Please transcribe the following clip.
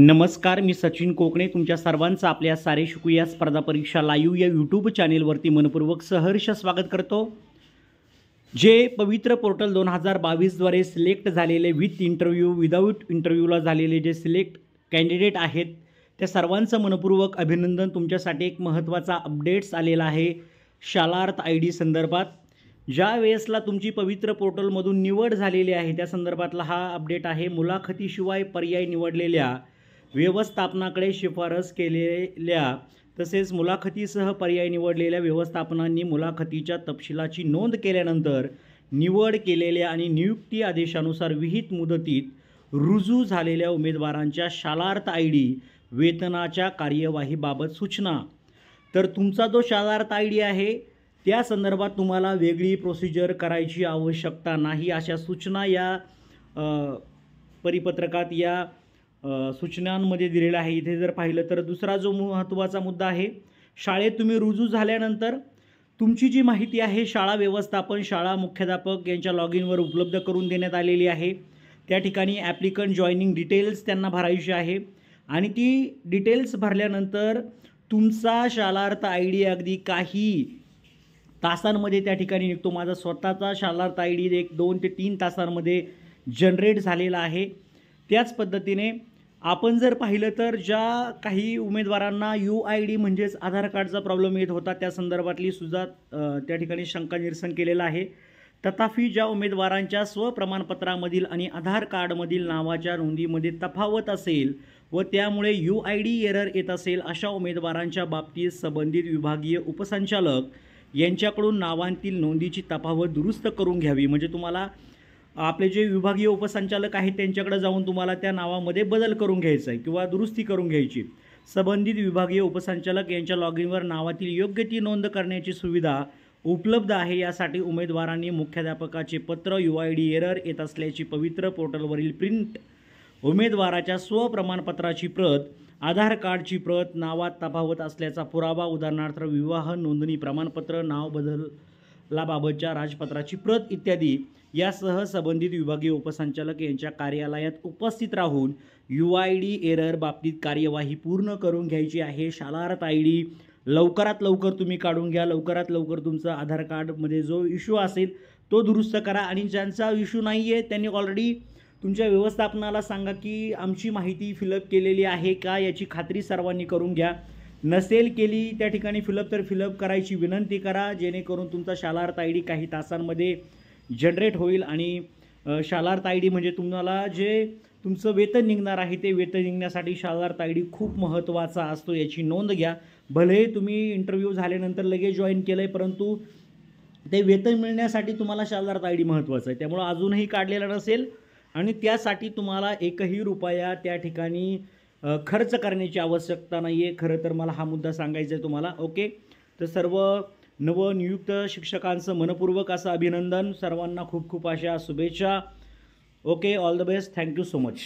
नमस्कार, मी सचिन कोकणे तुमच्या सर्वांचं आपल्या सारे शिकूया स्पर्धा परीक्षा लाईव्ह या यूट्यूब चॅनेलवरती मनपूर्वक सहर्ष स्वागत करतो। जे पवित्र पोर्टल 2022द्वारे सिलेक्ट झालेले विथ इंटरव्ह्यू विदाऊट इंटरव्ह्यूला झालेले जे सिलेक्ट कॅन्डिडेट आहेत त्या सर्वांचं मनपूर्वक अभिनंदन। तुमच्यासाठी एक महत्त्वाचा अपडेट्स आलेला आहे शालार्थ ID संदर्भात। ज्या वेळेसला तुमची पवित्र पोर्टलमधून निवड झालेली आहे त्या संदर्भातला हा अपडेट आहे। मुलाखतीशिवाय पर्याय निवडलेल्या व्यवस्थापनाकडे शिफारस केलेल्या तसेच मुलाखतीसह पर्याय निवडलेल्या व्यवस्थापनांनी मुलाखतीच्या तपशिलाची नोंद केल्यानंतर निवड केलेल्या आणि नियुक्ती आदेशानुसार विहित मुदतीत रुजू झालेल्या उमेदवारांच्या शालार्थ ID वेतनाच्या कार्यवाहीबाबत सूचना। तर तुमचा जो शालार्थ ID आहे त्या संदर्भात तुम्हाला वेगळी प्रोसिजर करायची आवश्यकता नाही अशा सूचना या परिपत्रकात या सूचनांमध्ये दिलेला आहे। इथे जर पाहिलं तर दुसरा जो महत्त्वाचा मुद्दा आहे, शाळेत तुम्ही रुजू झाल्यानंतर तुमची जी माहिती आहे शाळा व्यवस्थापन शाळा मुख्याध्यापक यांच्या लॉगिनवर उपलब्ध करून देण्यात आलेली आहे। त्या ठिकाणी ॲप्लिकंट जॉईनिंग डिटेल्स त्यांना भरायची आहे आणि ती डिटेल्स भरल्यानंतर तुमचा शालार्थ ID अगदी काही तासांमध्ये त्या ठिकाणी निघतो। माझा स्वतःचा शालार्थ ID 2 ते 3 तासांमध्ये जनरेट झालेला आहे। त्याच पद्धतीने आपण जर पाहिलं तर ज्या काही उमेदवारांना UID म्हणजेच आधार कार्डचा प्रॉब्लेम येत होता त्या संदर्भातली सुद्धा त्या ठिकाणी शंका निरसन केलेलं आहे। तथापि ज्या उमेदवारांच्या स्वप्रमाणपत्रामधील आणि आधार कार्डमधील नावाच्या नोंदीमध्ये तफावत असेल व त्यामुळे UID एरर येत असेल अशा उमेदवारांच्या बाबतीत संबंधित विभागीय उपसंचालक यांच्याकडून नावांतील नोंदीची तफावत दुरुस्त करून घ्यावी। म्हणजे तुम्हाला आपले जे विभागीय उपसंचालक आहेत त्यांच्याकडे जाऊन तुम्हाला त्या नावामध्ये बदल करून घ्यायचा आहे किंवा दुरुस्ती करून घ्यायची। संबंधित विभागीय उपसंचालक यांच्या लॉगिनवर नावातील योग्य ती नोंद करण्याची सुविधा उपलब्ध आहे। यासाठी उमेदवारांनी मुख्याध्यापकाचे पत्र UID एरर येत असल्याची पवित्र पोर्टलवरील प्रिंट उमेदवाराच्या स्वप्रमाणपत्राची प्रत आधार कार्डची प्रत नावात तफावत असल्याचा पुरावा उदाहरणार्थ विवाह नोंदणी प्रमाणपत्र नाव बदलाबाबतच्या राजपत्राची प्रत इत्यादी यासह संबंधित विभागीय उपसंचालक यांच्या कार्यालयात उपस्थित राहून UID एरर बाबतीत कार्यवाही पूर्ण करून घ्यायची आहे। शालार्थ ID लवकरात लवकर तुम्ही काढून घ्या। लवकरात लवकर तुमचा आधार कार्डमध्ये जो इश्यू असेल तो दुरुस्त करा आणि ज्यांचा इश्यू नाही आहे त्यांनी ऑलरेडी तुमच्या व्यवस्थापनाला सांगा की आमची माहिती फिलअप केलेली आहे का याची खात्री सर्वांनी करून घ्या। नसेल केली त्या ठिकाणी फिलअप करायची विनंती करा जेणेकरून तुमचा शालार्थ ID काही तासांमध्ये जनरेट होईल आणि शालार्थ ID म्हणजे तुम्हाला जे तुमचं वेतन निघणार आहे ते वेतन निघण्यासाठी शालार्थ ID खूप महत्त्वाचा असतो याची नोंद घ्या। भले तुम्ही इंटरव्ह्यू झाल्यानंतर लगेच जॉईन केलं आहे परंतु ते वेतन मिळण्यासाठी तुम्हाला शालार्थ ID महत्त्वाचं आहे। त्यामुळे अजूनही काढलेला नसेल आणि त्यासाठी तुम्हाला एकही रुपया त्या ठिकाणी खर्च करण्याची आवश्यकता नाही आहे। खरं तर मला हा मुद्दा सांगायचा आहे तुम्हाला। ओके, तर सर्व नवनियुक्त शिक्षकांचं मनपूर्वक असं अभिनंदन। सर्वांना खूप खूप अशा शुभेच्छा। Okay, all the best, thank you so much.